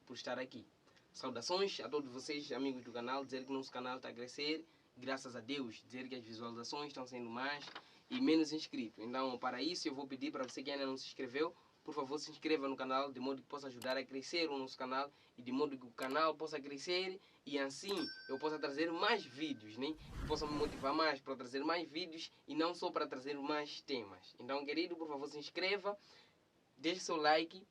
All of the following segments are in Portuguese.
por estar aqui. Saudações a todos vocês, amigos do canal, dizer que nosso canal está a crescer, graças a Deus, dizer que as visualizações estão sendo mais e menos inscritos. Então, para isso, eu vou pedir para você que ainda não se inscreveu, por favor, se inscreva no canal, de modo que possa ajudar a crescer o nosso canal e de modo que o canal possa crescer e assim eu possa trazer mais vídeos, né? Que possa me motivar mais para trazer mais vídeos e não só para trazer mais temas. Então, querido, por favor, se inscreva, deixe seu like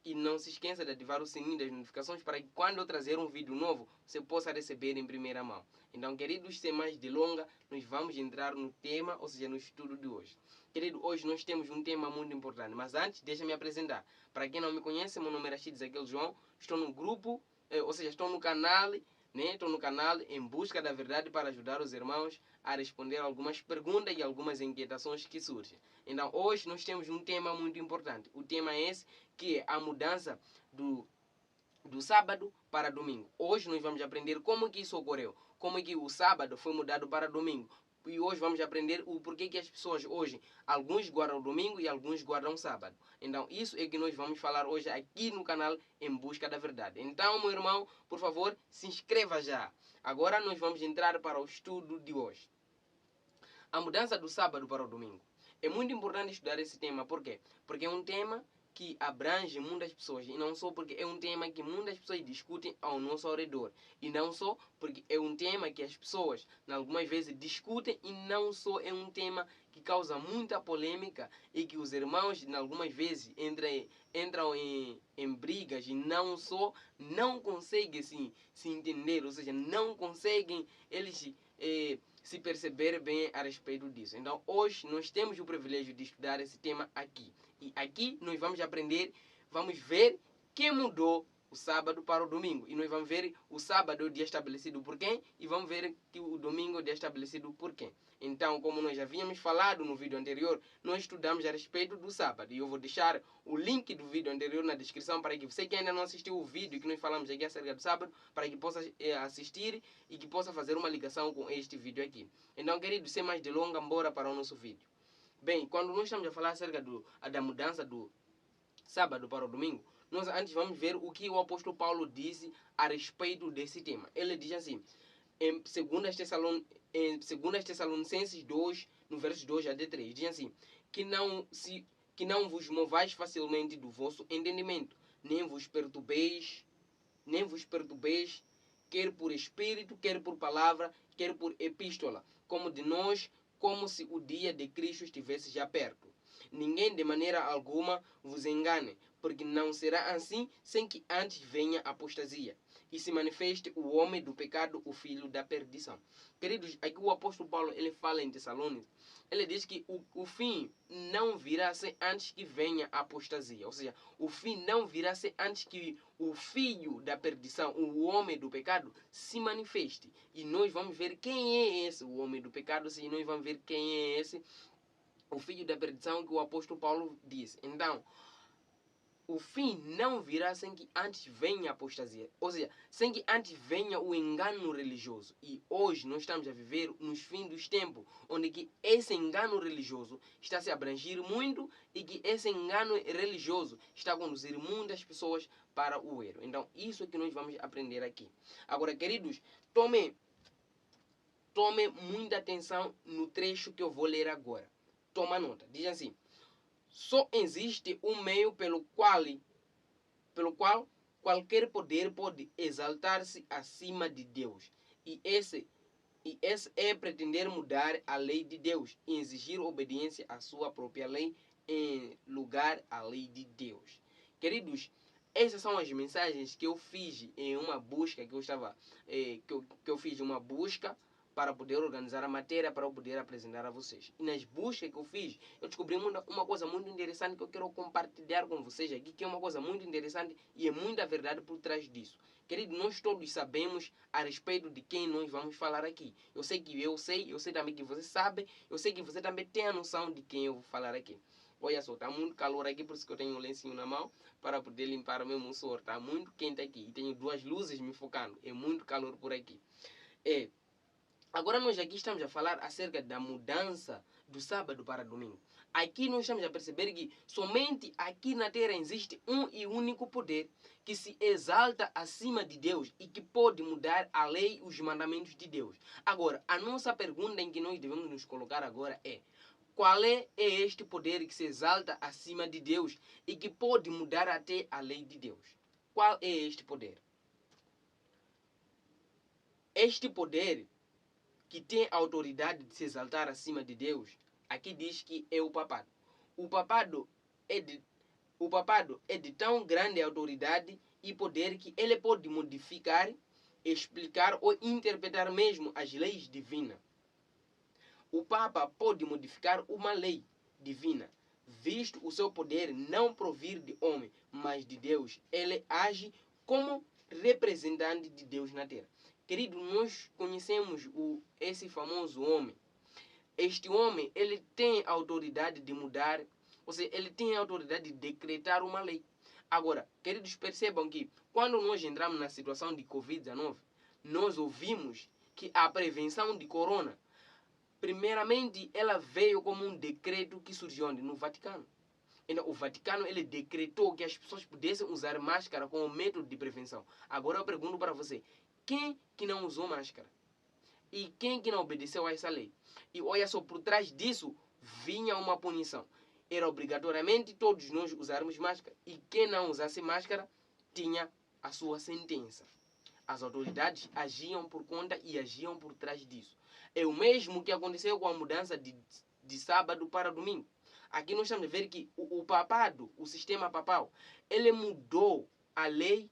e não se esqueça de ativar o sininho das notificações para que quando eu trazer um vídeo novo, você possa receber em primeira mão. Então, queridos, sem mais delongas, nós vamos entrar no tema, ou seja, no estudo de hoje. Querido, hoje nós temos um tema muito importante, mas antes, deixa-me apresentar. Para quem não me conhece, meu nome é Rashid Zaquel João, estou no grupo, ou seja, estou no canal, né? Estou no canal em busca da verdade para ajudar os irmãos a responder algumas perguntas e algumas inquietações que surgem. Então, hoje nós temos um tema muito importante. O tema é esse, que é a mudança do sábado para domingo. Hoje nós vamos aprender como que isso ocorreu, como que o sábado foi mudado para domingo. E hoje vamos aprender o porquê que as pessoas hoje, alguns guardam domingo e alguns guardam sábado. Então isso é que nós vamos falar hoje aqui no canal Em Busca da Verdade. Então, meu irmão, por favor, se inscreva já. Agora nós vamos entrar para o estudo de hoje. A mudança do sábado para o domingo. É muito importante estudar esse tema, por quê? Porque é um tema que abrange muitas pessoas, e não só porque é um tema que muitas pessoas discutem ao nosso redor, e não só porque é um tema que as pessoas, algumas vezes, discutem, e não só é um tema que causa muita polêmica, e que os irmãos, algumas vezes, entram em brigas, e não só, não conseguem se entender, ou seja, não conseguem eles se perceber bem a respeito disso. Então, hoje nós temos o privilégio de estudar esse tema aqui. E aqui nós vamos aprender, vamos ver quem mudou o sábado para o domingo. E nós vamos ver o sábado, o dia estabelecido por quem, e vamos ver que o domingo, o dia estabelecido por quem. Então, como nós já havíamos falado no vídeo anterior, nós estudamos a respeito do sábado. E eu vou deixar o link do vídeo anterior na descrição para que você que ainda não assistiu o vídeo que nós falamos aqui acerca do sábado, para que possa assistir e que possa fazer uma ligação com este vídeo aqui. Então, querido, sem mais delongas, bora para o nosso vídeo. Bem, quando nós estamos a falar acerca da mudança do sábado para o domingo, nós antes vamos ver o que o apóstolo Paulo disse a respeito desse tema. Ele diz assim, em 2 Tessalonicenses 2, no verso 2 a 3, diz assim, que não vos movais facilmente do vosso entendimento, nem vos perturbeis, quer por espírito, quer por palavra, quer por epístola, como se o dia de Cristo estivesse já perto. Ninguém de maneira alguma vos engane, porque não será assim sem que antes venha a apostasia e se manifeste o homem do pecado, o filho da perdição. Queridos, aqui o apóstolo Paulo ele fala em Tessalônica, ele diz que o fim não virá sem antes que venha a apostasia, ou seja, o fim não virá sem antes que o filho da perdição, o homem do pecado, se manifeste. E nós vamos ver quem é esse, o homem do pecado, e nós vamos ver quem é esse, o filho da perdição que o apóstolo Paulo diz. Então, o fim não virá sem que antes venha a apostasia, ou seja, sem que antes venha o engano religioso. E hoje nós estamos a viver nos fins dos tempos, onde que esse engano religioso está a se abranger muito e que esse engano religioso está a conduzir muitas pessoas para o erro. Então, isso é que nós vamos aprender aqui. Agora, queridos, tome muita atenção no trecho que eu vou ler agora. Toma nota. Diz assim: só existe um meio pelo qual qualquer poder pode exaltar-se acima de Deus. E esse é pretender mudar a lei de Deus e exigir obediência à sua própria lei em lugar à lei de Deus. Queridos, essas são as mensagens que eu fiz em uma busca que eu estava, que eu fiz uma busca para poder organizar a matéria, para eu poder apresentar a vocês. E nas buscas que eu fiz, eu descobri uma coisa muito interessante que eu quero compartilhar com vocês aqui, que é uma coisa muito interessante e é muita verdade por trás disso. Querido, nós todos sabemos a respeito de quem nós vamos falar aqui. Eu sei que eu sei também que você sabe, eu sei que você também tem a noção de quem eu vou falar aqui. Olha só, está muito calor aqui, por isso que eu tenho um lencinho na mão para poder limpar o meu monsor. Está muito quente aqui e tenho duas luzes me focando. É muito calor por aqui. Agora nós aqui estamos a falar acerca da mudança do sábado para domingo. aqui nós estamos a perceber que somente aqui na Terra existe um e único poder que se exalta acima de Deus e que pode mudar a lei e os mandamentos de Deus. Agora, a nossa pergunta em que nós devemos nos colocar agora é: qual é este poder que se exalta acima de Deus e que pode mudar até a lei de Deus? Qual é este poder? Este poder que tem a autoridade de se exaltar acima de Deus, aqui diz que é o papado. O papado é de tão grande autoridade e poder que ele pode modificar, explicar ou interpretar mesmo as leis divinas. O Papa pode modificar uma lei divina, visto o seu poder não provir de homem, mas de Deus. Ele age como representante de Deus na terra. Querido, nós conhecemos esse famoso homem. Este homem, ele tem a autoridade de mudar, ou seja, ele tem a autoridade de decretar uma lei. Agora, queridos, percebam que quando nós entramos na situação de Covid-19, nós ouvimos que a prevenção de corona, primeiramente, ela veio como um decreto que surgiu onde? No Vaticano. Então, o Vaticano ele decretou que as pessoas pudessem usar máscara como método de prevenção. Agora eu pergunto para você, quem que não usou máscara? E quem que não obedeceu a essa lei? E olha só, por trás disso vinha uma punição. Era obrigatoriamente todos nós usarmos máscara. E quem não usasse máscara tinha a sua sentença. As autoridades agiam por conta e agiam por trás disso. É o mesmo que aconteceu com a mudança de sábado para domingo. Aqui nós estamos a ver que o papado, o sistema papal, ele mudou a lei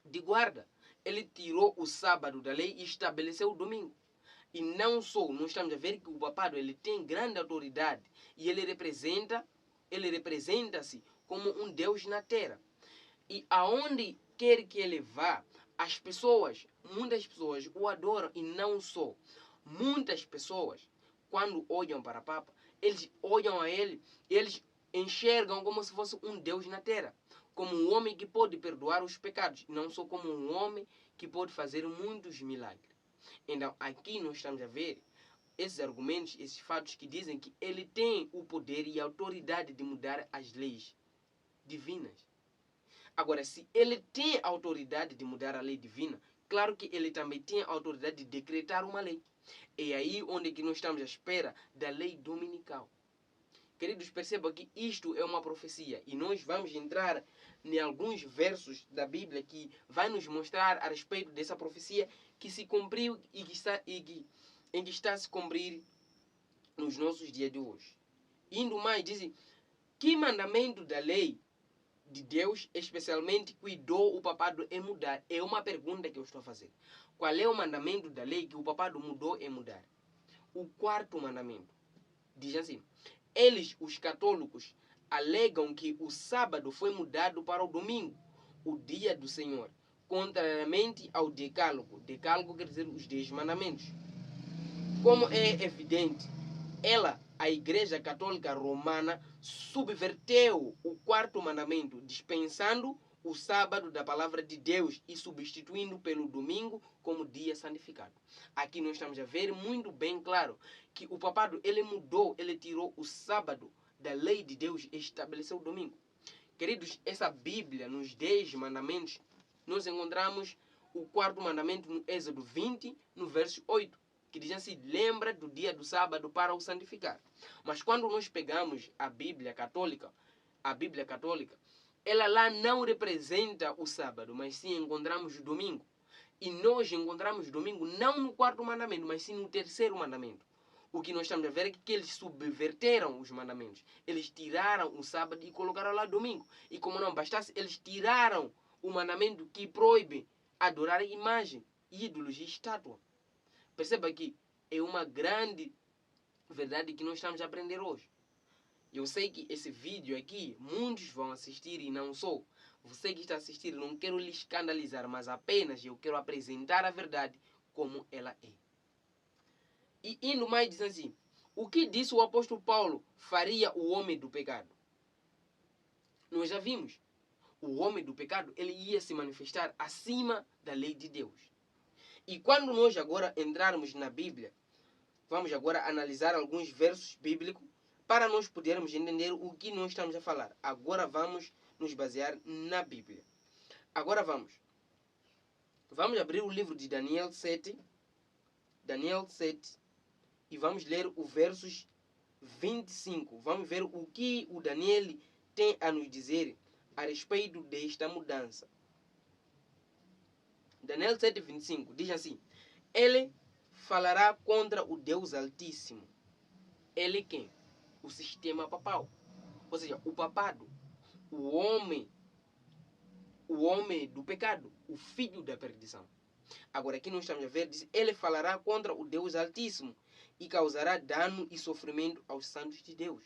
de guarda. Ele tirou o sábado da lei e estabeleceu o domingo. E não só, nós estamos a ver que o papado ele tem grande autoridade e ele representa-se como um Deus na terra. E aonde quer que ele vá, as pessoas, muitas pessoas o adoram e não só. Muitas pessoas, quando olham para o Papa, eles olham a ele e eles enxergam como se fosse um Deus na terra. Como um homem que pode perdoar os pecados, não só como um homem que pode fazer muitos milagres. Então, aqui nós estamos a ver esses argumentos, esses fatos que dizem que ele tem o poder e a autoridade de mudar as leis divinas. Agora, se ele tem a autoridade de mudar a lei divina, claro que ele também tem a autoridade de decretar uma lei. É aí onde que nós estamos à espera da lei dominical. Queridos, percebam que isto é uma profecia e nós vamos entrar em alguns versos da Bíblia que vai nos mostrar a respeito dessa profecia que se cumpriu e que está a se cumprir nos nossos dias de hoje. Indo mais, dizem, que mandamento da lei de Deus especialmente cuidou o papado em mudar? É uma pergunta que eu estou a fazer. Qual é o mandamento da lei que o papado mudou em mudar? O quarto mandamento diz assim: eles, os católicos, alegam que o sábado foi mudado para o domingo, o dia do Senhor, contrariamente ao decálogo. Decálogo quer dizer os 10 mandamentos. Como é evidente, a Igreja Católica Romana, subverteu o quarto mandamento, dispensando o sábado da palavra de Deus e substituindo pelo domingo como dia santificado. Aqui nós estamos a ver muito bem claro que o papado ele mudou, ele tirou o sábado da lei de Deus e estabeleceu o domingo. Queridos, essa Bíblia, nos 10 mandamentos, nós encontramos o quarto mandamento no Êxodo 20, no verso 8, que diz assim: lembra do dia do sábado para o santificar. Mas quando nós pegamos a Bíblia católica, ela lá não representa o sábado, mas sim encontramos o domingo. E nós encontramos o domingo não no quarto mandamento, mas sim no terceiro mandamento. O que nós estamos a ver é que eles subverteram os mandamentos. Eles tiraram o sábado e colocaram lá domingo. E como não bastasse, eles tiraram o mandamento que proíbe adorar a imagem, ídolos e estátua. Perceba que é uma grande verdade que nós estamos a aprender hoje. Eu sei que esse vídeo aqui, muitos vão assistir e não sou. Você que está assistindo, não quero lhe escandalizar, mas apenas eu quero apresentar a verdade como ela é. E indo mais diz assim: o que disse o apóstolo Paulo faria o homem do pecado? Nós já vimos. O homem do pecado, ele ia se manifestar acima da lei de Deus. E quando nós agora entrarmos na Bíblia, vamos agora analisar alguns versos bíblicos para nós podermos entender o que nós estamos a falar. Agora vamos nos basear na Bíblia. Agora vamos abrir o livro de Daniel 7, e vamos ler o versos 25. Vamos ver o que o Daniel tem a nos dizer a respeito desta mudança. Daniel 7, 25 diz assim: ele falará contra o Deus Altíssimo. Ele quem? O sistema papal. Ou seja, o papado. O homem do pecado. O filho da perdição. Agora aqui nós estamos a ver, diz, ele falará contra o Deus Altíssimo e causará dano e sofrimento aos santos de Deus.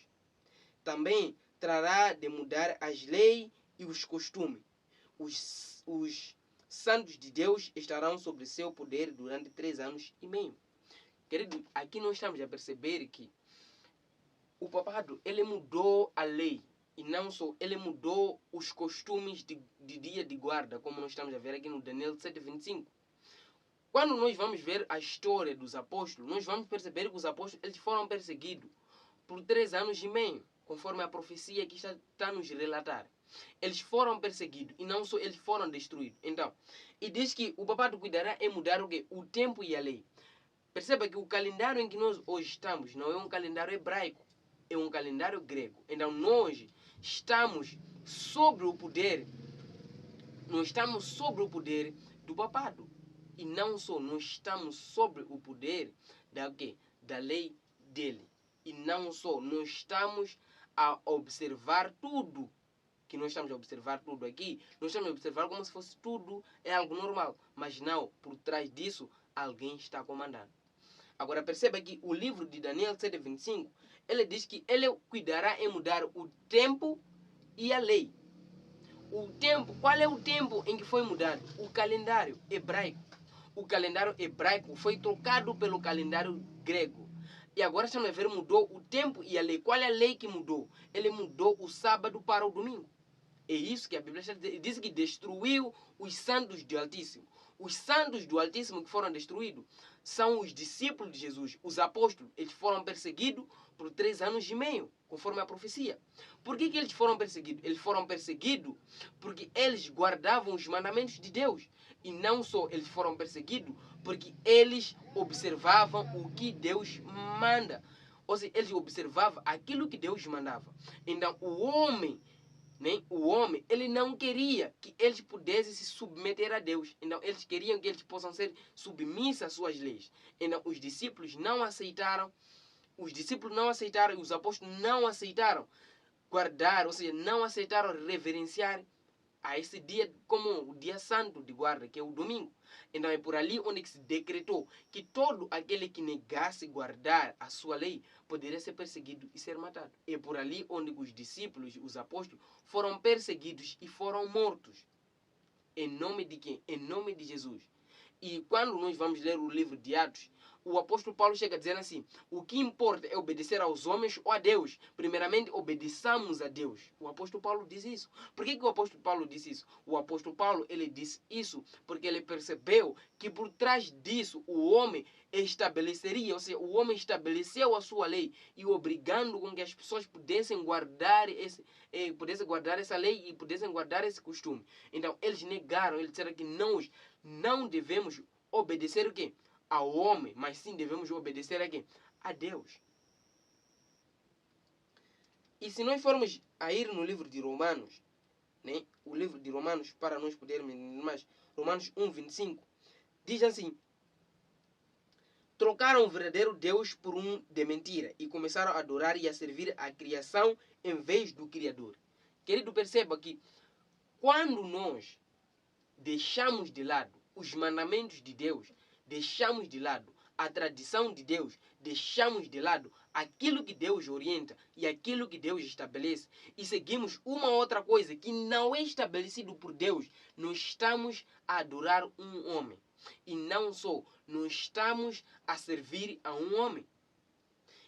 Também trará de mudar as leis e os costumes. Os santos de Deus estarão sob seu poder durante 3 anos e meio. Querido, aqui nós estamos a perceber que o papado, ele mudou a lei. E não só, ele mudou os costumes de dia de guarda, como nós estamos a ver aqui no Daniel 7:25. Quando nós vamos ver a história dos apóstolos, nós vamos perceber que os apóstolos eles foram perseguidos por 3 anos e meio, conforme a profecia que está nos relatar. Eles foram perseguidos e não só eles foram destruídos. Então, e diz que o papado cuidará em mudar o quê? O tempo e a lei. Perceba que o calendário em que nós hoje estamos não é um calendário hebraico, é um calendário grego. Então nós estamos sobre o poder, do papado. E não só, nós estamos sobre o poder da lei dele. E não só, nós estamos a observar tudo. Que nós estamos a observar tudo aqui, nós estamos a observar como se fosse tudo é algo normal. Mas não, por trás disso, alguém está comandando. Agora perceba que o livro de Daniel 7:25, ele diz que ele cuidará em mudar o tempo e a lei. O tempo, qual é o tempo em que foi mudado? O calendário hebraico. O calendário hebraico foi trocado pelo calendário grego. E agora estamos a ver, mudou o tempo e a lei. Qual é a lei que mudou? Ele mudou o sábado para o domingo. É isso que a Bíblia diz, que destruiu os santos do Altíssimo. Os santos do Altíssimo que foram destruídos são os discípulos de Jesus, os apóstolos. Eles foram perseguidos por 3 anos e meio, conforme a profecia. Por que eles foram perseguidos? Eles foram perseguidos porque eles guardavam os mandamentos de Deus. E não só eles foram perseguidos porque eles observavam o que Deus manda. Ou seja, eles observavam aquilo que Deus mandava. Então, o homem, ele não queria que eles pudessem se submeter a Deus. Então, eles queriam que eles possam ser submissos às suas leis. Então, os discípulos não aceitaram e os apóstolos não aceitaram guardar, ou seja, não aceitaram reverenciar a esse dia como o dia santo de guarda, que é o domingo. Então é por ali onde se decretou que todo aquele que negasse guardar a sua lei poderia ser perseguido e ser matado. É por ali onde os discípulos, os apóstolos, foram perseguidos e foram mortos. Em nome de quem? Em nome de Jesus. E quando nós vamos ler o livro de Atos, o apóstolo Paulo chega dizendo assim: o que importa é obedecer aos homens ou a Deus. Primeiramente, obedeçamos a Deus. O apóstolo Paulo diz isso. Por que o apóstolo Paulo disse isso? O apóstolo Paulo, ele disse isso porque ele percebeu que por trás disso o homem estabeleceria, ou seja, o homem estabeleceu a sua lei e obrigando com que as pessoas pudessem guardar essa lei e pudessem guardar esse costume. Então, eles negaram, eles disseram que nós não devemos obedecer o quê? Ao homem, mas sim devemos obedecer a quem? A Deus. E se nós formos a ir no livro de Romanos, o livro de Romanos, para nós podermos mais, Romanos 1:25, diz assim: trocaram o verdadeiro Deus por um de mentira e começaram a adorar e a servir a criação em vez do Criador. Querido, perceba que quando nós deixamos de lado os mandamentos de Deus, deixamos de lado a tradição de Deus, deixamos de lado aquilo que Deus orienta e aquilo que Deus estabelece e seguimos uma outra coisa que não é estabelecido por Deus, nós estamos a adorar um homem. E não só, nós estamos a servir a um homem.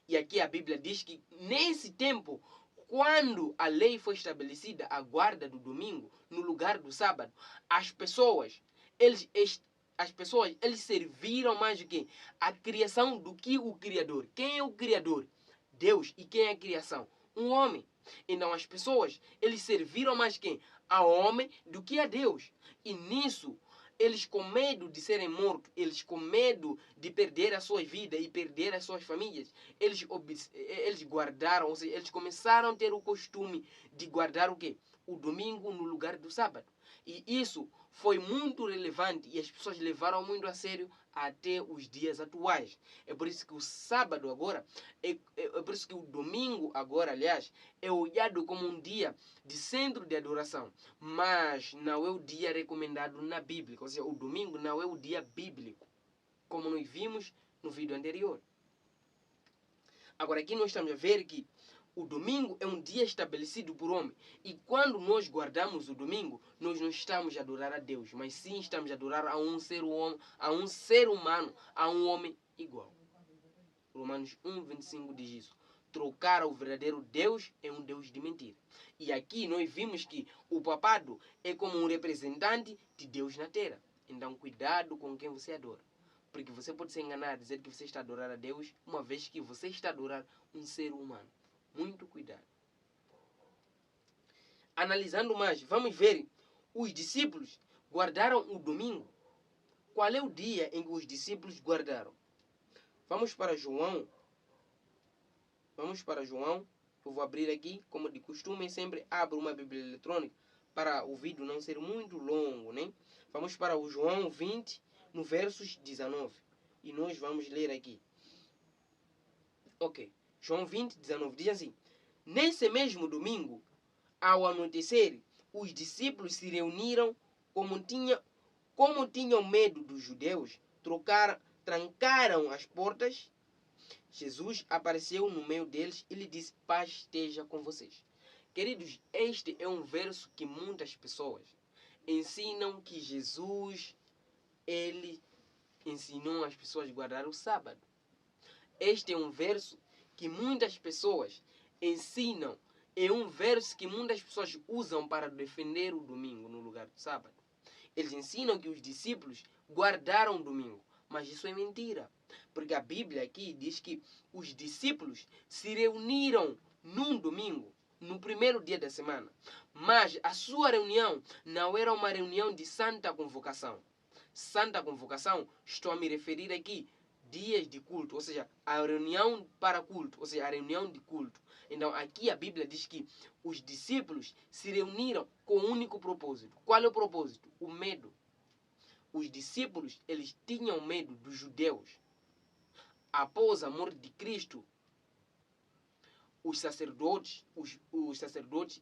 E aqui a Bíblia diz que nesse tempo, quando a lei foi estabelecida, a guarda do domingo, no lugar do sábado, as pessoas, eles serviram mais do que a criação do que o Criador. Quem é o Criador? Deus. E quem é a criação? Um homem. Então as pessoas, eles serviram mais quem? Ao homem do que a Deus. E nisso, eles com medo de serem mortos, eles com medo de perder a sua vida e perder as suas famílias, eles guardaram, ou seja, eles começaram a ter o costume de guardar o quê? O domingo no lugar do sábado. E isso foi muito relevante e as pessoas levaram muito a sério até os dias atuais. É por isso que o sábado agora, é por isso que o domingo agora, aliás, é olhado como um dia de centro de adoração, mas não é o dia recomendado na Bíblia. Ou seja, o domingo não é o dia bíblico, como nós vimos no vídeo anterior. Agora aqui nós estamos a ver que o domingo é um dia estabelecido por homem. E quando nós guardamos o domingo, nós não estamos a adorar a Deus, mas sim estamos a adorar a um ser humano, a um homem igual. Romanos 1:25 diz isso. Trocar o verdadeiro Deus é um Deus de mentira. E aqui nós vimos que o papado é como um representante de Deus na terra. Então cuidado com quem você adora. Porque você pode se enganar, dizer que você está a adorar a Deus, uma vez que você está a adorar um ser humano. Muito cuidado. Analisando mais, vamos ver. Os discípulos guardaram o domingo. Qual é o dia em que os discípulos guardaram? Vamos para João. Eu vou abrir aqui, como de costume, sempre abro uma Bíblia eletrônica para o vídeo não ser muito longo, né? Vamos para o João 20, no versos 19. E nós vamos ler aqui. Ok. João 20, 19 diz assim: Nesse mesmo domingo, ao anoitecer, os discípulos se reuniram, como tinham medo dos judeus, trancaram as portas. Jesus apareceu no meio deles e lhe disse: paz esteja com vocês. Queridos, este é um verso que muitas pessoas ensinam que Jesus, ele ensinou as pessoas a guardar o sábado. Este é um verso que muitas pessoas ensinam. É um verso que muitas pessoas usam para defender o domingo no lugar do sábado. Eles ensinam que os discípulos guardaram o domingo. Mas isso é mentira. Porque a Bíblia aqui diz que os discípulos se reuniram num domingo, no primeiro dia da semana. Mas a sua reunião não era uma reunião de santa convocação. Santa convocação, estou a me referir aqui dias de culto, ou seja, a reunião para culto, ou seja, a reunião de culto. Então aqui a Bíblia diz que os discípulos se reuniram com um único propósito. Qual é o propósito? O medo. Os discípulos, eles tinham medo dos judeus. Após a morte de Cristo, os sacerdotes,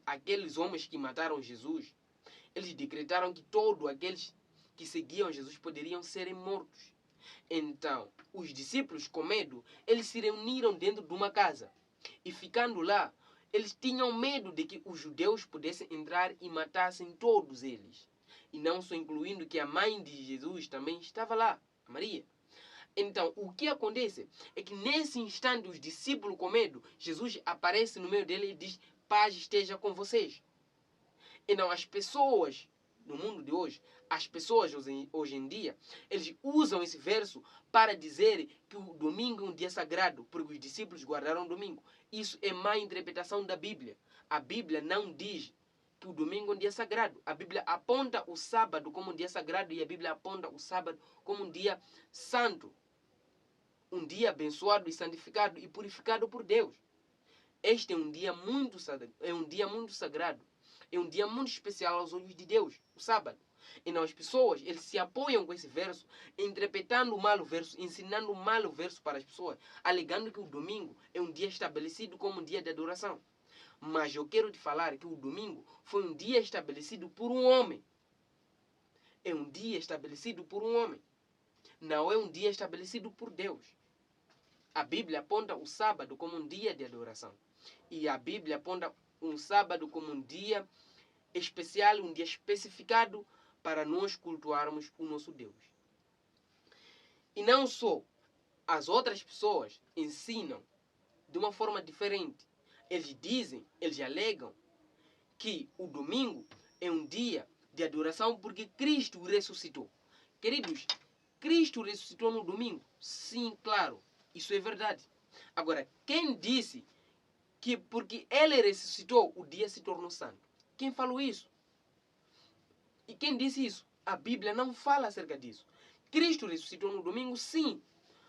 aqueles homens que mataram Jesus, eles decretaram que todos aqueles que seguiam Jesus poderiam ser mortos. Então, os discípulos, com medo, eles se reuniram dentro de uma casa. E ficando lá, eles tinham medo de que os judeus pudessem entrar e matassem todos eles. E não só incluindo que a mãe de Jesus também estava lá, a Maria. Então, o que acontece é que nesse instante, os discípulos com medo, Jesus aparece no meio dele e diz: paz esteja com vocês. Então, as pessoas no mundo de hoje, as pessoas hoje em dia, eles usam esse verso para dizer que o domingo é um dia sagrado, porque os discípulos guardaram o domingo. Isso é má interpretação da Bíblia. A Bíblia não diz que o domingo é um dia sagrado. A Bíblia aponta o sábado como um dia sagrado e a Bíblia aponta o sábado como um dia santo. Um dia abençoado e santificado e purificado por Deus. Este é um dia muito sagrado. É um dia muito especial aos olhos de Deus, o sábado. Então as pessoas, eles se apoiam com esse verso, interpretando mal o verso, ensinando mal o verso para as pessoas, alegando que o domingo é um dia estabelecido como um dia de adoração. Mas eu quero te falar que o domingo foi um dia estabelecido por um homem. É um dia estabelecido por um homem. Não é um dia estabelecido por Deus. A Bíblia aponta o sábado como um dia de adoração. E a Bíblia aponta um sábado como um dia especial, um dia especificado para nós cultuarmos o nosso Deus. E não só, as outras pessoas ensinam de uma forma diferente. Eles alegam que o domingo é um dia de adoração porque Cristo ressuscitou. Queridos, Cristo ressuscitou no domingo? Sim, claro, isso é verdade. Agora, quem disse que porque ele ressuscitou, o dia se tornou santo? Quem falou isso? E quem disse isso? A Bíblia não fala acerca disso. Cristo ressuscitou no domingo, sim.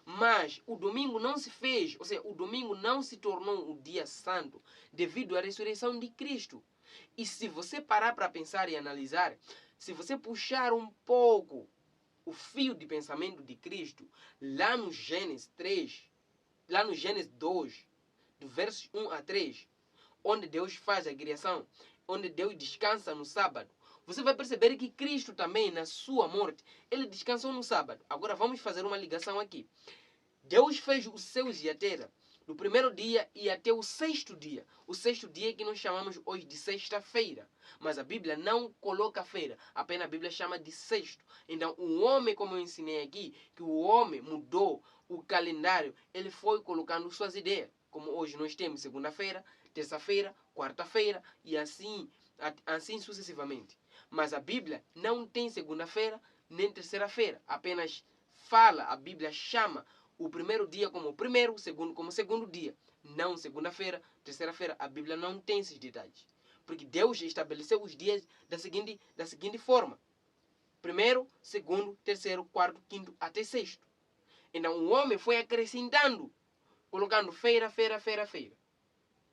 Mas o domingo não se fez, ou seja, o domingo não se tornou o dia santo devido à ressurreição de Cristo. E se você parar para pensar e analisar, se você puxar um pouco o fio de pensamento de Cristo, lá no Gênesis 3, lá no Gênesis 2, do versos 1 a 3, onde Deus faz a criação, onde Deus descansa no sábado, você vai perceber que Cristo também, na sua morte, ele descansou no sábado. Agora vamos fazer uma ligação aqui. Deus fez os céus e a terra do primeiro dia e até o sexto dia. O sexto dia que nós chamamos hoje de sexta-feira. Mas a Bíblia não coloca feira, apenas a Bíblia chama de sexto. Então o homem, como eu ensinei aqui, que o homem mudou o calendário, ele foi colocando suas ideias. Como hoje nós temos segunda-feira, terça-feira, quarta-feira e assim sucessivamente. Mas a Bíblia não tem segunda-feira nem terceira-feira. Apenas fala, a Bíblia chama o primeiro dia como o primeiro, o segundo como o segundo dia. Não segunda-feira, terceira-feira. A Bíblia não tem esses detalhes. Porque Deus estabeleceu os dias da seguinte forma. Primeiro, segundo, terceiro, quarto, quinto, até sexto. Então o homem foi acrescentando, colocando feira.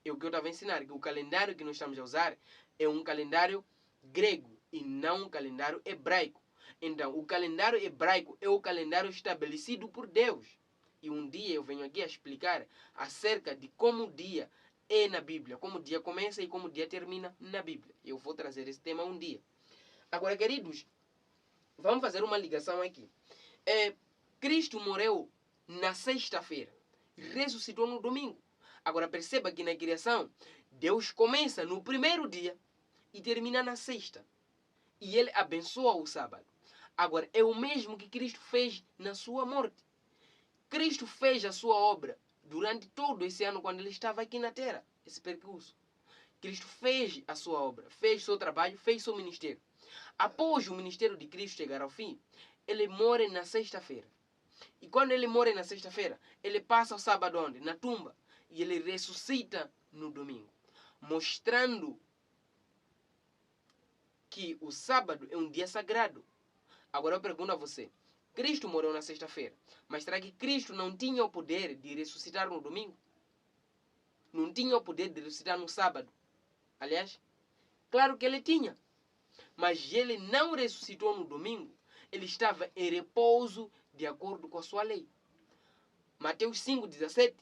É o que eu estava a ensinar, que o calendário que nós estamos a usar é um calendário grego e não um calendário hebraico. Então, o calendário hebraico é o calendário estabelecido por Deus. E um dia eu venho aqui a explicar acerca de como o dia é na Bíblia, como o dia começa e como o dia termina na Bíblia. Eu vou trazer esse tema um dia. Agora, queridos, vamos fazer uma ligação aqui. Cristo morreu na sexta-feira e ressuscitou no domingo. Agora perceba que na criação, Deus começa no primeiro dia e termina na sexta. E ele abençoa o sábado. Agora, é o mesmo que Cristo fez na sua morte. Cristo fez a sua obra durante todo esse ano quando ele estava aqui na terra, esse percurso. Cristo fez a sua obra, fez o seu trabalho, fez o seu ministério. Após o ministério de Cristo chegar ao fim, ele morre na sexta-feira. E quando ele morre na sexta-feira, ele passa o sábado onde? Na tumba. E ele ressuscita no domingo, mostrando que o sábado é um dia sagrado. Agora eu pergunto a você, Cristo morreu na sexta-feira, mas será que Cristo não tinha o poder de ressuscitar no domingo? Não tinha o poder de ressuscitar no sábado? Aliás, claro que ele tinha. Mas ele não ressuscitou no domingo. Ele estava em repouso de acordo com a sua lei. Mateus 5,17,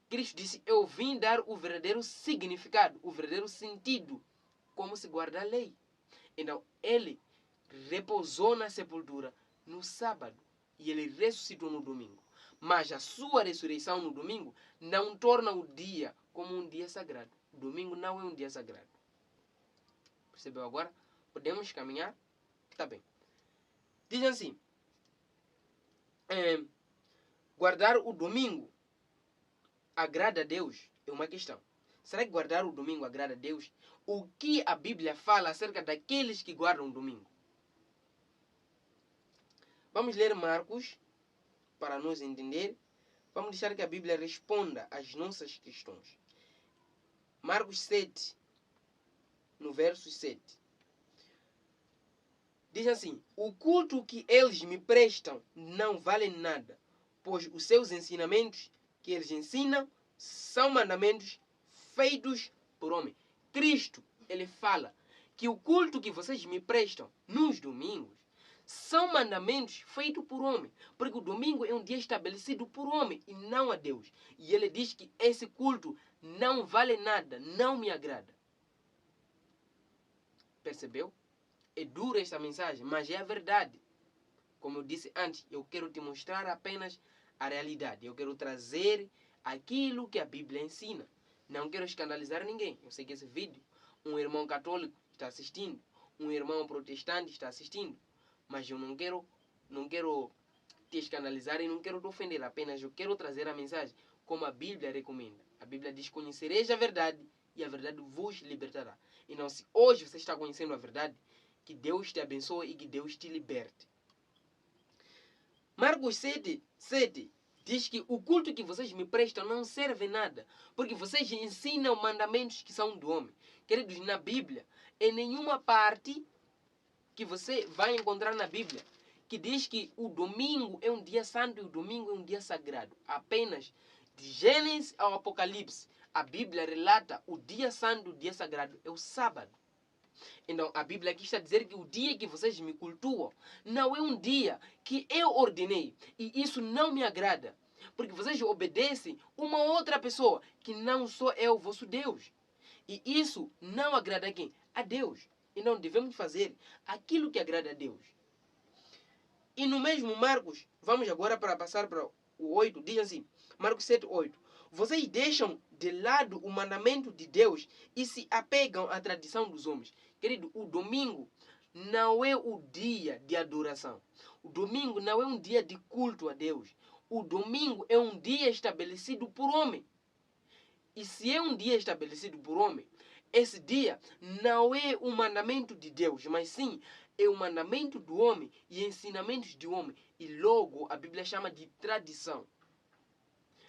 Cristo disse, eu vim dar o verdadeiro significado, o verdadeiro sentido, como se guarda a lei. Então, ele repousou na sepultura no sábado e ele ressuscitou no domingo. Mas a sua ressurreição no domingo não torna o dia como um dia sagrado. O domingo não é um dia sagrado. Percebeu agora? Podemos caminhar? Tá bem. Diz assim, guardar o domingo agrada a Deus? É uma questão. Será que guardar o domingo agrada a Deus? O que a Bíblia fala acerca daqueles que guardam o domingo? Vamos ler Marcos, para nos entender. Vamos deixar que a Bíblia responda às nossas questões. Marcos 7, no verso 7. Diz assim, o culto que eles me prestam não vale nada, pois os seus ensinamentos que eles ensinam são mandamentos feitos por homem. Cristo, ele fala que o culto que vocês me prestam nos domingos são mandamentos feitos por homem. Porque o domingo é um dia estabelecido por homem e não a Deus. E ele diz que esse culto não vale nada, não me agrada. Percebeu? É dura esta mensagem, mas é a verdade. Como eu disse antes, eu quero te mostrar apenas a realidade. Eu quero trazer aquilo que a Bíblia ensina. Não quero escandalizar ninguém. Eu sei que esse vídeo, um irmão católico está assistindo, um irmão protestante está assistindo, mas eu não quero te escandalizar e não quero te ofender. Apenas eu quero trazer a mensagem como a Bíblia recomenda. A Bíblia diz, conhecereis a verdade e a verdade vos libertará. Então, se hoje você está conhecendo a verdade, que Deus te abençoe e que Deus te liberte. Marcos 7 diz que o culto que vocês me prestam não serve nada, porque vocês ensinam mandamentos que são do homem. Queridos, na Bíblia, em nenhuma parte que você vai encontrar na Bíblia que diz que o domingo é um dia santo e o domingo é um dia sagrado. Apenas de Gênesis ao Apocalipse, a Bíblia relata o dia santo, o dia sagrado é o sábado. Então, a Bíblia aqui está a dizer que o dia que vocês me cultuam não é um dia que eu ordenei. E isso não me agrada. Porque vocês obedecem uma outra pessoa que não sou eu, vosso Deus. E isso não agrada a quem? A Deus. E não devemos fazer aquilo que agrada a Deus. E no mesmo Marcos, vamos agora para passar para o 8, diz assim, Marcos 7, 8. Vocês deixam de lado o mandamento de Deus e se apegam à tradição dos homens. Querido, o domingo não é o dia de adoração. O domingo não é um dia de culto a Deus. O domingo é um dia estabelecido por homem. E se é um dia estabelecido por homem, esse dia não é o mandamento de Deus, mas sim é o mandamento do homem e ensinamentos do homem. E logo a Bíblia chama de tradição.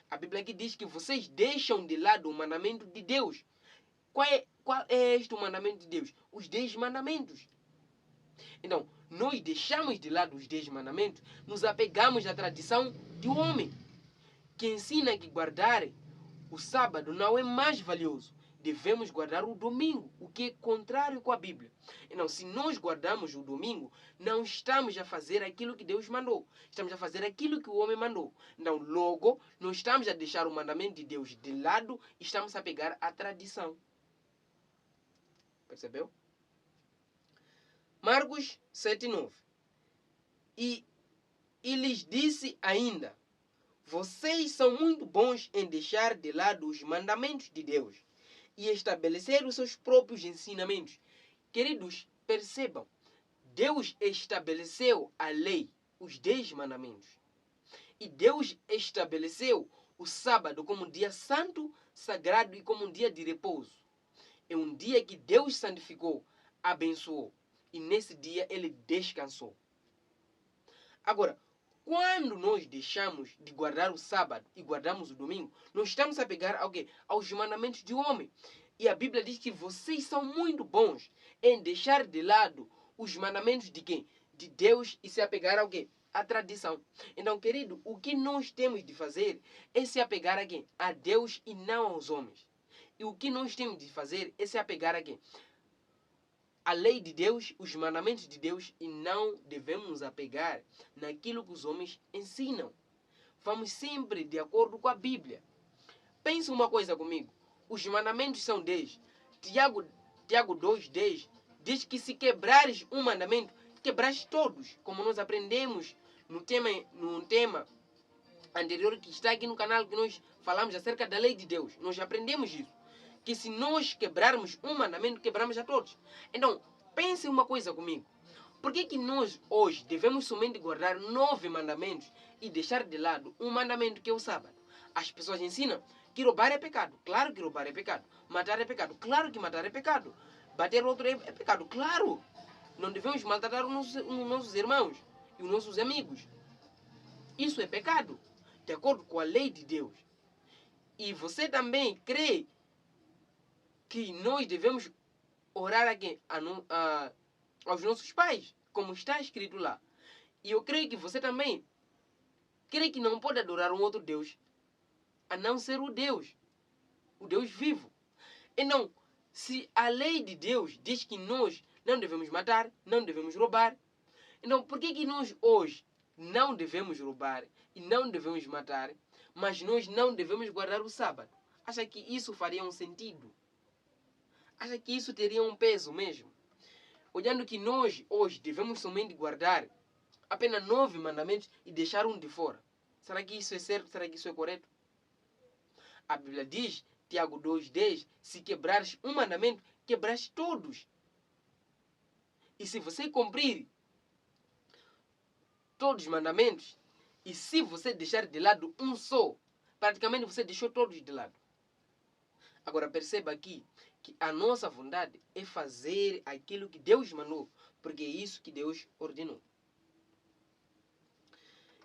A Bíblia aqui diz que vocês deixam de lado o mandamento de Deus. Qual é este o mandamento de Deus? Os 10 mandamentos. Então, nós deixamos de lado os 10 mandamentos, nos apegamos à tradição do homem, que ensina que guardar o sábado não é mais valioso. Devemos guardar o domingo, o que é contrário com a Bíblia. Então, se nós guardamos o domingo, não estamos a fazer aquilo que Deus mandou. Estamos a fazer aquilo que o homem mandou. Então, logo, não estamos a deixar o mandamento de Deus de lado, estamos a pegar a tradição. Percebeu? Marcos 7:9. E lhes disse ainda: vocês são muito bons em deixar de lado os mandamentos de Deus e estabelecer os seus próprios ensinamentos. Queridos, percebam, Deus estabeleceu a lei, os 10 mandamentos. E Deus estabeleceu o sábado como um dia santo, sagrado e como um dia de repouso. É um dia que Deus santificou, abençoou. E nesse dia ele descansou. Agora, quando nós deixamos de guardar o sábado e guardamos o domingo, nós estamos a pegar ao quê? Aos mandamentos de homem. E a Bíblia diz que vocês são muito bons em deixar de lado os mandamentos de quem? De Deus e se apegar ao quê? À tradição. Então, querido, o que nós temos de fazer é se apegar a quem? A Deus e não aos homens. E o que nós temos de fazer é se apegar a quem? A lei de Deus, os mandamentos de Deus, e não devemos nos apegar naquilo que os homens ensinam. Vamos sempre de acordo com a Bíblia. Pense uma coisa comigo. Os mandamentos são 10. Tiago 2:10 diz que se quebrares um mandamento, quebraste todos. Como nós aprendemos no tema anterior que está aqui no canal, que nós falamos acerca da lei de Deus. Nós aprendemos isso. Que se nós quebrarmos um mandamento, quebramos a todos. Então, pense uma coisa comigo. Por que nós hoje devemos somente guardar 9 mandamentos e deixar de lado um mandamento que é o sábado? As pessoas ensinam que roubar é pecado. Claro que roubar é pecado. Matar é pecado. Claro que matar é pecado. Bater outro é pecado. Claro. Não devemos maltratar os nossos irmãos e os nossos amigos. Isso é pecado, de acordo com a lei de Deus. E você também crê que nós devemos orar a quem? Aos nossos pais, como está escrito lá. E eu creio que você também crê que não pode adorar um outro Deus, a não ser o Deus vivo. Então, se a lei de Deus diz que nós não devemos matar, não devemos roubar, então por que nós hoje não devemos roubar e não devemos matar, mas nós não devemos guardar o sábado? Acha que isso faria um sentido? Acha que isso teria um peso mesmo? Olhando que nós hoje devemos somente guardar apenas 9 mandamentos e deixar um de fora. Será que isso é certo? Será que isso é correto? A Bíblia diz, Tiago 2:10, se quebrares um mandamento, quebraste todos. E se você cumprir todos os mandamentos, e se você deixar de lado um só, praticamente você deixou todos de lado. Agora perceba aqui que a nossa vontade é fazer aquilo que Deus mandou, porque é isso que Deus ordenou.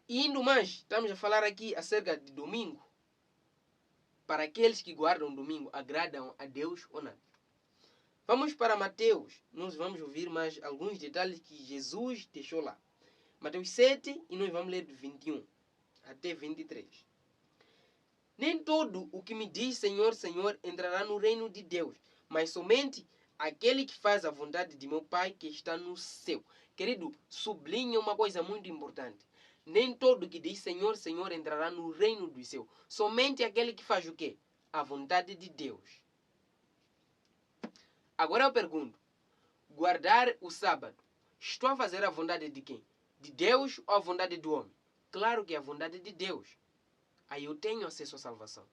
E indo mais, estamos a falar aqui acerca de domingo. Para aqueles que guardam domingo, agradam a Deus ou não? Vamos para Mateus. Nós vamos ouvir mais alguns detalhes que Jesus deixou lá. Mateus 7 e nós vamos ler do 21 até 23. Nem todo o que me diz Senhor, Senhor entrará no reino de Deus, mas somente aquele que faz a vontade de meu Pai que está no céu. Querido, sublinha uma coisa muito importante. Nem todo que diz Senhor, Senhor entrará no reino do céu. Somente aquele que faz o quê? A vontade de Deus. Agora eu pergunto, guardar o sábado, estou a fazer a vontade de quem? De Deus ou a vontade do homem? Claro que é a vontade de Deus. Aí eu tenho acesso à salvação.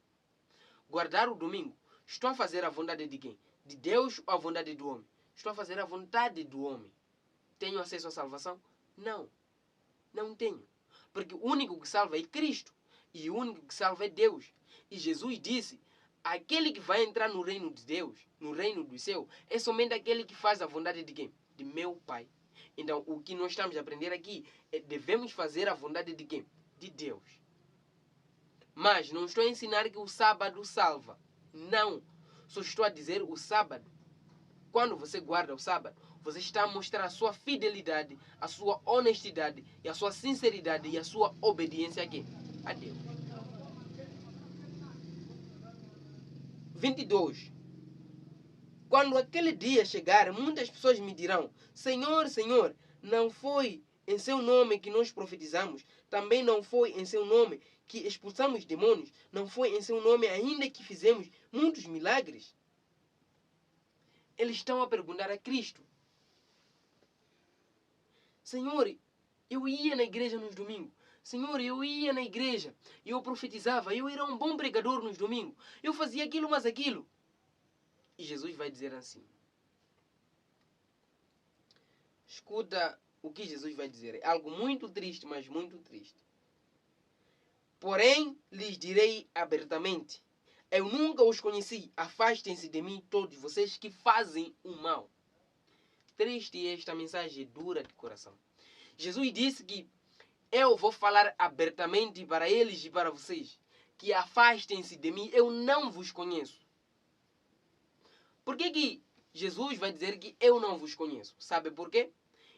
Guardar o domingo, estou a fazer a vontade de quem? De Deus ou a vontade do homem? Estou a fazer a vontade do homem. Tenho acesso à salvação? Não. Não tenho. Porque o único que salva é Cristo. E o único que salva é Deus. E Jesus disse, aquele que vai entrar no reino de Deus, no reino do céu, é somente aquele que faz a vontade de quem? De meu Pai. Então, o que nós estamos a aprender aqui é devemos fazer a vontade de quem? De Deus. Mas não estou a ensinar que o sábado salva. Não. Só estou a dizer o sábado. Quando você guarda o sábado, você está a mostrar a sua fidelidade, a sua honestidade, e a sua sinceridade e a sua obediência a quem? A Deus. 22. Quando aquele dia chegar, muitas pessoas me dirão, Senhor, Senhor, não foi em seu nome que nós profetizamos, também não foi em seu nome que expulsamos demônios, não foi em seu nome ainda que fizemos muitos milagres. Eles estão a perguntar a Cristo, Senhor, eu ia na igreja nos domingos. Senhor, eu ia na igreja, eu profetizava, eu era um bom pregador nos domingos, eu fazia aquilo, mas aquilo. E Jesus vai dizer assim. Escuta o que Jesus vai dizer. É algo muito triste, mas muito triste. Porém, lhes direi abertamente, eu nunca os conheci. Afastem-se de mim todos vocês que fazem o mal. Triste esta mensagem, dura de coração. Jesus disse que eu vou falar abertamente para eles e para vocês, que afastem-se de mim, eu não vos conheço. Por que Jesus vai dizer que eu não vos conheço? Sabe por quê?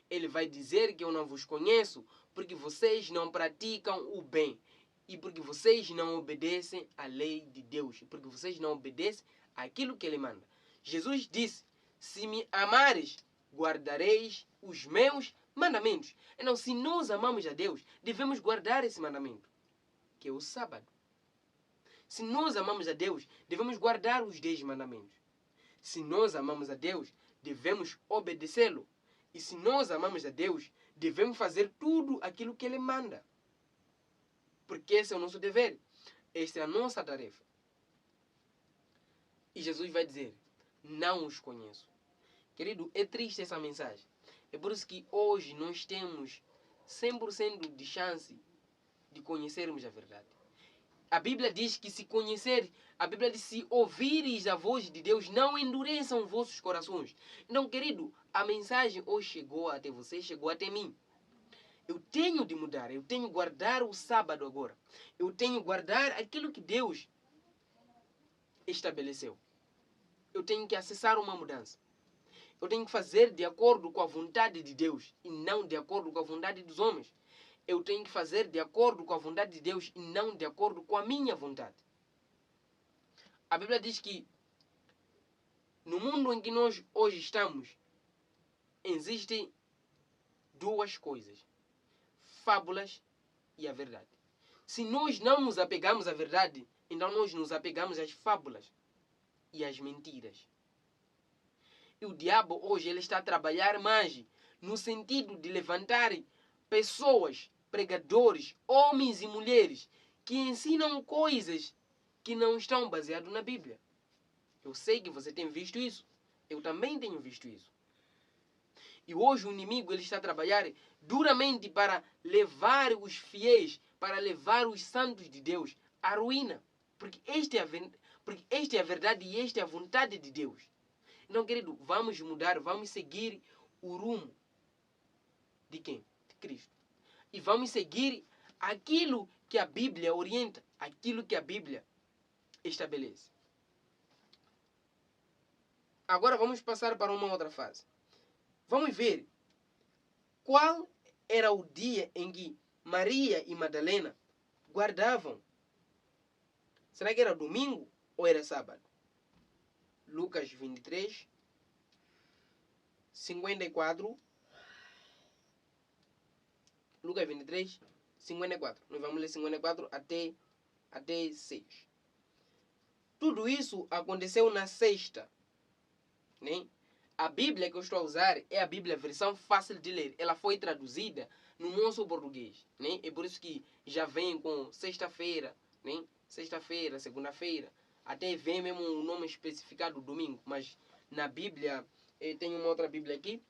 Ele vai dizer que eu não vos conheço porque vocês não praticam o bem. E porque vocês não obedecem à lei de Deus. Porque vocês não obedecem àquilo que Ele manda. Jesus disse, se me amares, guardareis os meus mandamentos. Então, se nós amamos a Deus, devemos guardar esse mandamento, que é o sábado. Se nós amamos a Deus, devemos guardar os 10 mandamentos. Se nós amamos a Deus, devemos obedecê-lo. E se nós amamos a Deus, devemos fazer tudo aquilo que Ele manda. Porque esse é o nosso dever. Esta é a nossa tarefa. E Jesus vai dizer, não os conheço. Querido, é triste essa mensagem. É por isso que hoje nós temos 100% de chance de conhecermos a verdade. A Bíblia diz que se conhecer, a Bíblia diz se ouvires a voz de Deus, não endureçam vossos corações. Então, querido, a mensagem hoje chegou até você, chegou até mim. Eu tenho de mudar, eu tenho de guardar o sábado agora. Eu tenho de guardar aquilo que Deus estabeleceu. Eu tenho que acessar uma mudança. Eu tenho que fazer de acordo com a vontade de Deus e não de acordo com a vontade dos homens. Eu tenho que fazer de acordo com a vontade de Deus e não de acordo com a minha vontade. A Bíblia diz que no mundo em que nós hoje estamos, existem duas coisas: fábulas e a verdade. Se nós não nos apegamos à verdade, então nós nos apegamos às fábulas e às mentiras. E o diabo hoje ele está a trabalhar mais no sentido de levantar pessoas, pregadores, homens e mulheres que ensinam coisas que não estão baseadas na Bíblia. Eu sei que você tem visto isso. Eu também tenho visto isso. E hoje o inimigo ele está a trabalhar duramente para levar os fiéis, para levar os santos de Deus à ruína. Porque esta é a verdade e esta é a vontade de Deus. Então, querido, vamos mudar, vamos seguir o rumo de quem? De Cristo. E vamos seguir aquilo que a Bíblia orienta, aquilo que a Bíblia estabelece. Agora vamos passar para uma outra fase. Vamos ver qual era o dia em que Maria e Madalena guardavam. Será que era domingo ou era sábado? Lucas 23, 54. Lucas 23, 54. Nós vamos ler 54 até 6. Tudo isso aconteceu na sexta. Né? A Bíblia que eu estou a usar é a Bíblia versão fácil de ler. Ela foi traduzida no nosso português. Né? É por isso que já vem com sexta-feira, né? Sexta-feira, segunda-feira. Até vem mesmo o nome especificado domingo. Mas na Bíblia, tem uma outra Bíblia aqui,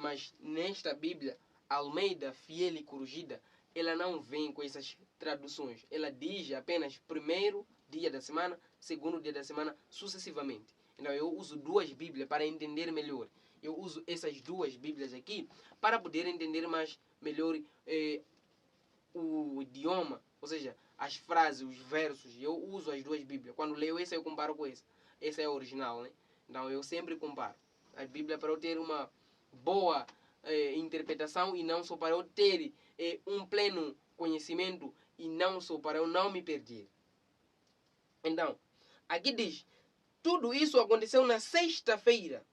mas nesta Bíblia, Almeida, Fiel e Corrigida, ela não vem com essas traduções. Ela diz apenas primeiro dia da semana, segundo dia da semana, sucessivamente. Então eu uso duas Bíblias para entender melhor. Eu uso essas duas Bíblias aqui para poder entender melhor o idioma, ou seja, as frases, os versos. Eu uso as duas Bíblias. Quando leio essa, eu comparo com essa. Essa é a original, né? Então eu sempre comparo a Bíblia para eu ter uma boa interpretação e não só para eu ter um pleno conhecimento e não só para eu não me perder. Então, aqui diz: tudo isso aconteceu na sexta-feira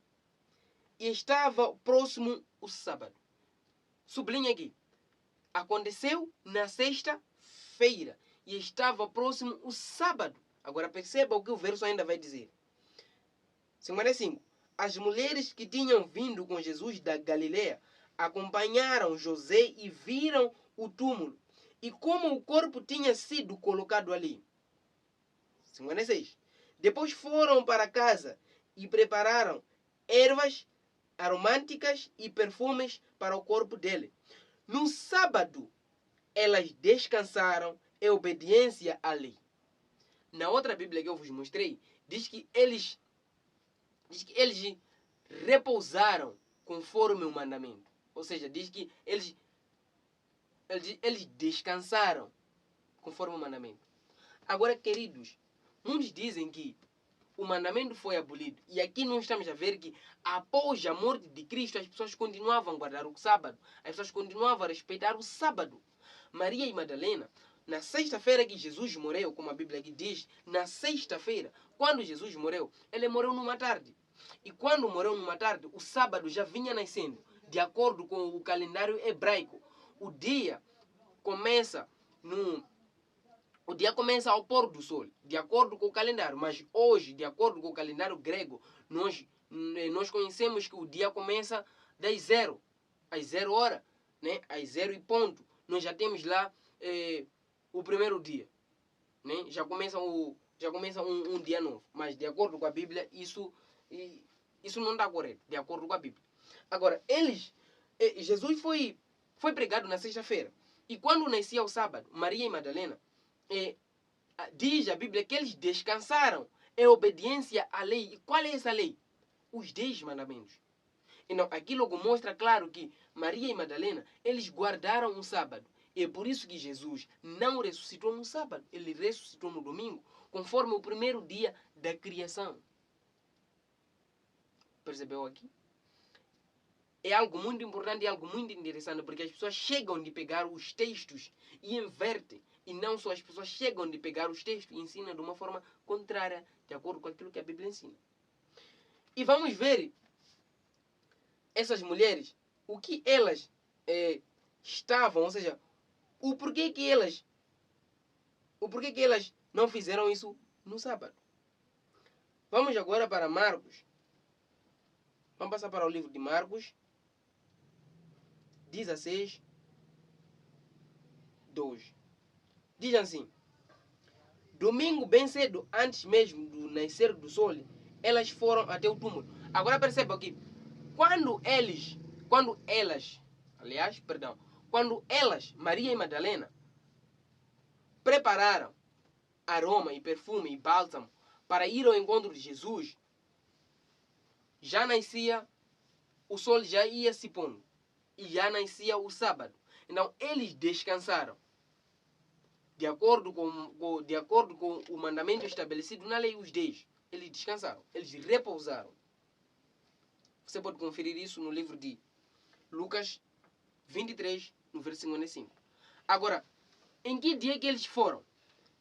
e estava próximo o sábado. Sublinha aqui. Aconteceu na sexta-feira e estava próximo o sábado. Agora perceba o que o verso ainda vai dizer. 55. As mulheres que tinham vindo com Jesus da Galileia acompanharam José e viram o túmulo e como o corpo tinha sido colocado ali. 56. Depois foram para casa e prepararam ervas aromáticas e perfumes para o corpo dele. No sábado, elas descansaram em obediência à lei. Na outra Bíblia que eu vos mostrei, diz que eles repousaram conforme o mandamento. Ou seja, diz que eles descansaram conforme o mandamento. Agora, queridos, muitos dizem que o mandamento foi abolido. E aqui nós estamos a ver que após a morte de Cristo, as pessoas continuavam a guardar o sábado. As pessoas continuavam a respeitar o sábado. Maria e Madalena, na sexta-feira que Jesus morreu, como a Bíblia aqui diz, na sexta-feira, quando Jesus morreu, ele morreu numa tarde. E quando morreu numa tarde, o sábado já vinha nascendo. De acordo com o calendário hebraico, o dia começa ao pôr do sol, de acordo com o calendário. Mas hoje, de acordo com o calendário grego, nós conhecemos que o dia começa das 0, às 0 horas, né? Às 0 e ponto. Nós já temos lá o primeiro dia. Né? Já começa um dia novo. Mas de acordo com a Bíblia, isso não está correto, de acordo com a Bíblia. Agora, Jesus foi pregado na sexta-feira. E quando nascia o sábado, Maria e Madalena, diz a Bíblia que eles descansaram em obediência à lei. E qual é essa lei? Os 10 mandamentos. Então, aqui logo mostra claro que Maria e Madalena, eles guardaram o sábado. E é por isso que Jesus não ressuscitou no sábado. Ele ressuscitou no domingo, conforme o primeiro dia da criação. Percebeu aqui? É algo muito importante e algo muito interessante, porque as pessoas chegam de pegar os textos e invertem. E não só as pessoas chegam de pegar os textos e ensinam de uma forma contrária, de acordo com aquilo que a Bíblia ensina. E vamos ver essas mulheres, o que elas estavam, ou seja, o porquê que elas não fizeram isso no sábado. Vamos agora para Marcos. Vamos passar para o livro de Marcos 16, 2. Diz assim: domingo bem cedo, antes mesmo do nascer do sol, elas foram até o túmulo. Agora perceba aqui, quando elas, Maria e Madalena, prepararam aroma e perfume e bálsamo para ir ao encontro de Jesus, já nascia, o sol já ia se pondo e já nascia o sábado. Então eles descansaram. de acordo com o mandamento estabelecido na lei, os 10. Eles descansaram, eles repousaram. Você pode conferir isso no livro de Lucas 23, no verso 55. Agora, em que dia que eles foram?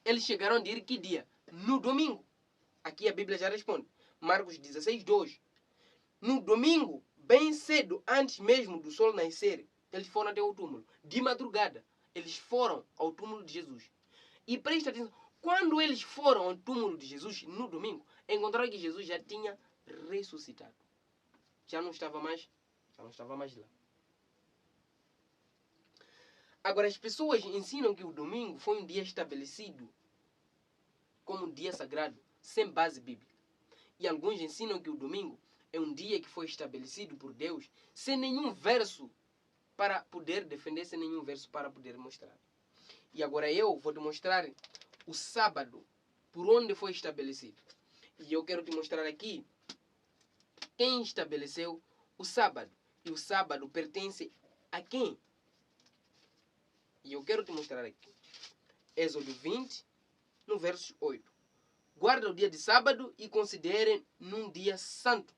Eles chegaram a dizer que dia? No domingo. Aqui a Bíblia já responde. Marcos 16, 2. No domingo, bem cedo, antes mesmo do sol nascer, eles foram até o túmulo. De madrugada, eles foram ao túmulo de Jesus. E presta atenção, quando eles foram ao túmulo de Jesus, no domingo, encontraram que Jesus já tinha ressuscitado. Já não estava mais lá. Agora, as pessoas ensinam que o domingo foi um dia estabelecido como um dia sagrado, sem base bíblica. E alguns ensinam que o domingo é um dia que foi estabelecido por Deus, sem nenhum verso para poder defender, sem nenhum verso para poder mostrar. E agora eu vou te mostrar o sábado, por onde foi estabelecido. E eu quero te mostrar aqui quem estabeleceu o sábado. E o sábado pertence a quem? E eu quero te mostrar aqui. Êxodo 20, no verso 8. Guarda o dia de sábado e considere num dia santo.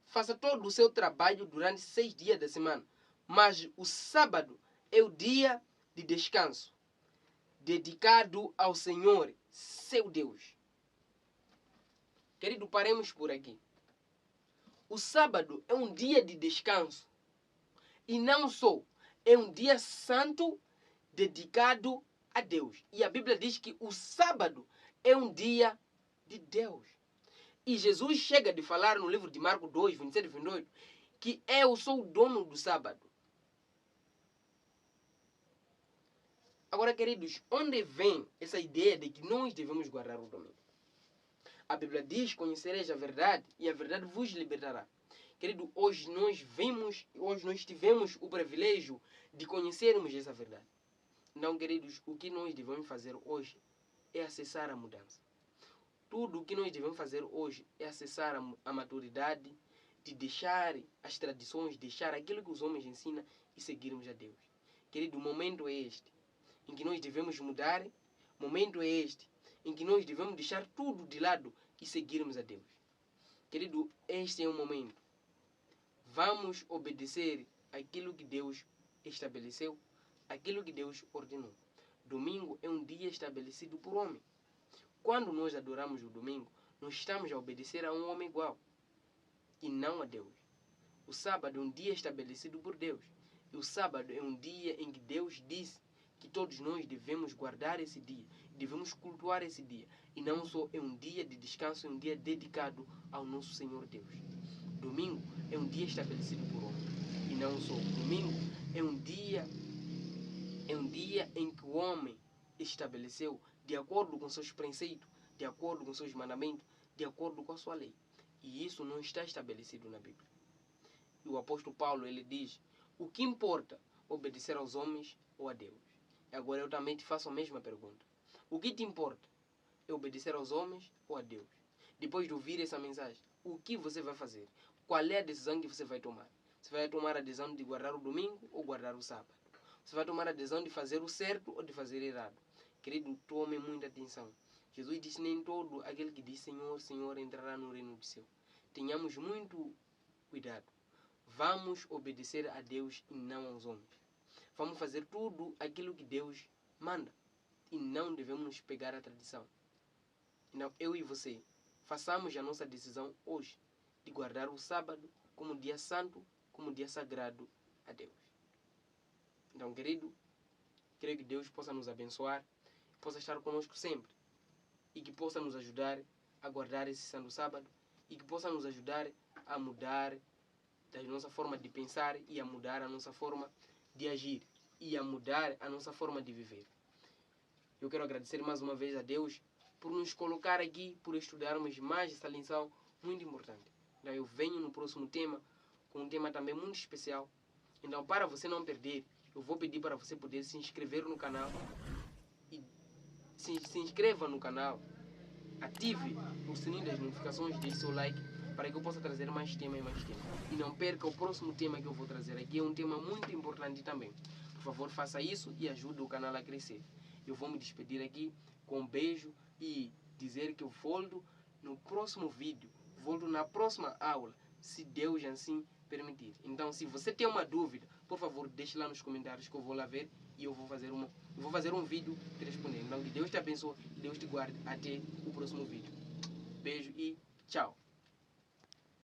Faça todo o seu trabalho durante 6 dias da semana. Mas o sábado é o dia de descanso, dedicado ao Senhor, seu Deus. Querido, paremos por aqui. O sábado é um dia de descanso. E não só, é um dia santo dedicado a Deus. E a Bíblia diz que o sábado é um dia de Deus. E Jesus chega de falar no livro de Marcos 2, 27 e 28, que eu sou o dono do sábado. Agora, queridos, onde vem essa ideia de que nós devemos guardar o domingo? A Bíblia diz, conhecereis a verdade e a verdade vos libertará. Querido, hoje nós tivemos o privilégio de conhecermos essa verdade. Então, queridos, o que nós devemos fazer hoje é acessar a mudança. Tudo o que nós devemos fazer hoje é acessar a maturidade, de deixar as tradições, deixar aquilo que os homens ensinam e seguirmos a Deus. Querido, o momento é este, em que nós devemos mudar. O momento é este, em que nós devemos deixar tudo de lado e seguirmos a Deus. Querido, este é o momento. Vamos obedecer aquilo que Deus estabeleceu, aquilo que Deus ordenou. Domingo é um dia estabelecido por homem. Quando nós adoramos o domingo, nós estamos a obedecer a um homem igual e não a Deus. O sábado é um dia estabelecido por Deus. E o sábado é um dia em que Deus disse que todos nós devemos guardar esse dia, devemos cultuar esse dia. E não só é um dia de descanso, é um dia dedicado ao nosso Senhor Deus. Domingo é um dia estabelecido por homem. E não só. Domingo é um dia em que o homem estabeleceu de acordo com seus preceitos, de acordo com seus mandamentos, de acordo com a sua lei. E isso não está estabelecido na Bíblia. E o apóstolo Paulo, ele diz, o que importa, obedecer aos homens ou a Deus? E agora eu também te faço a mesma pergunta. O que te importa? É obedecer aos homens ou a Deus? Depois de ouvir essa mensagem, o que você vai fazer? Qual é a decisão que você vai tomar? Você vai tomar a decisão de guardar o domingo ou guardar o sábado? Você vai tomar a decisão de fazer o certo ou de fazer o errado? Querido, tome muita atenção. Jesus disse, nem todo aquele que diz Senhor, Senhor entrará no reino do céu. Tenhamos muito cuidado. Vamos obedecer a Deus e não aos homens. Vamos fazer tudo aquilo que Deus manda. E não devemos nos pegar à tradição. Então, eu e você, façamos a nossa decisão hoje de guardar o sábado como dia santo, como dia sagrado a Deus. Então, querido, creio que Deus possa nos abençoar, possa estar conosco sempre e que possa nos ajudar a guardar esse santo sábado e que possa nos ajudar a mudar a nossa forma de pensar e a mudar a nossa forma de agir e a mudar a nossa forma de viver. Eu quero agradecer mais uma vez a Deus por nos colocar aqui, por estudarmos mais essa lição muito importante. Então, eu venho no próximo tema, com um tema também muito especial. Então, para você não perder, eu vou pedir para você poder se inscrever no canal. E se inscreva no canal, ative o sininho das notificações, deixe seu like, para que eu possa trazer mais tema e mais tema. E não perca o próximo tema que eu vou trazer aqui, é um tema muito importante também. Por favor, faça isso e ajude o canal a crescer. eu vou me despedir aqui com um beijo e dizer que eu volto no próximo vídeo, volto na próxima aula, se Deus assim permitir. Então, se você tem uma dúvida, por favor, deixe lá nos comentários que eu vou lá ver e eu vou fazer um vídeo te respondendo. Então, que Deus te abençoe, que Deus te guarde até o próximo vídeo. Beijo e tchau!